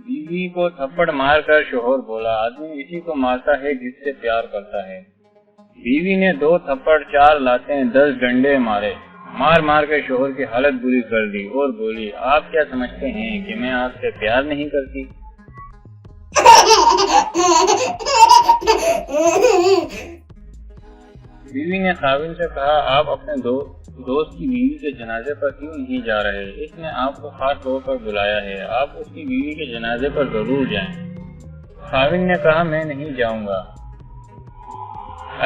بیوی کو تھپڑ مار کر شوہر بولا، آدمی اسی کو مارتا ہے جس سے پیار کرتا ہے۔ بیوی نے 2 تھپڑ 4 لاتیں 10 ڈنڈے مارے، مار مار کے شوہر کی حالت بری کر دی اور بولی، آپ کیا سمجھتے ہیں کہ میں آپ سے پیار نہیں کرتی؟ بیوی نے خاوند سے کہا، آپ اپنے دوست کی بیوی کے جنازے پر کیوں نہیں جا رہے؟ اس نے آپ کو خاص طور پر بلایا ہے، آپ اس کی بیوی کے جنازے پر ضرور جائیں۔ خاوند نے کہا، میں نہیں جاؤں گا۔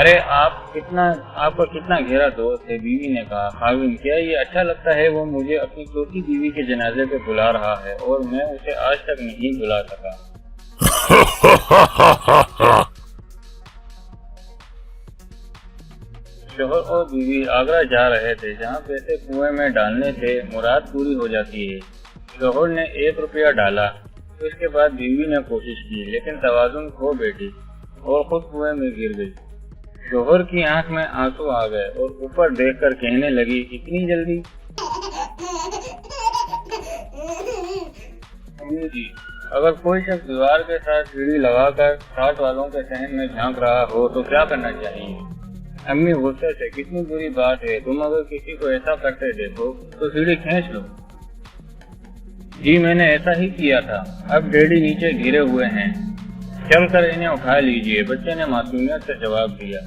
ارے آپ کا کتنا گہرا دوست ہے، بیوی نے کہا۔ خاوند، کیا یہ اچھا لگتا ہے؟ وہ مجھے اپنی چھوٹی بیوی کے جنازے پہ بلا رہا ہے اور میں اسے آج تک نہیں بلا سکا۔ شوہر اور بیوی آگرہ جا رہے تھے، جہاں پیسے کنویں میں ڈالنے سے مراد پوری ہو جاتی ہے۔ شوہر نے 1 روپیہ ڈالا، اس کے بعد بیوی نے کوشش کی لیکن توازن کھو بیٹھی اور خود کنویں میں گر گئی۔ شوہر کی آنکھ میں آنسو آ گئے اور اوپر دیکھ کر کہنے لگی، اتنی جلدی؟ جی، اگر کوئی شخص دیوار کے ساتھ سیڑھی لگا کر 60 والوں کے صحن میں جھانک رہا ہو تو کیا کرنا چاہیے؟ امی غصے سے، کتنی بری بات ہے، تم اگر کسی کو ایسا کرتے دیکھو تو سیڑھی کھینچ لو۔ جی میں نے ایسا ہی کیا تھا، اب ڈیڈی نیچے گرے ہوئے ہیں، چل کر انہیں اٹھا لیجئے، بچے نے معصومیت سے جواب دیا۔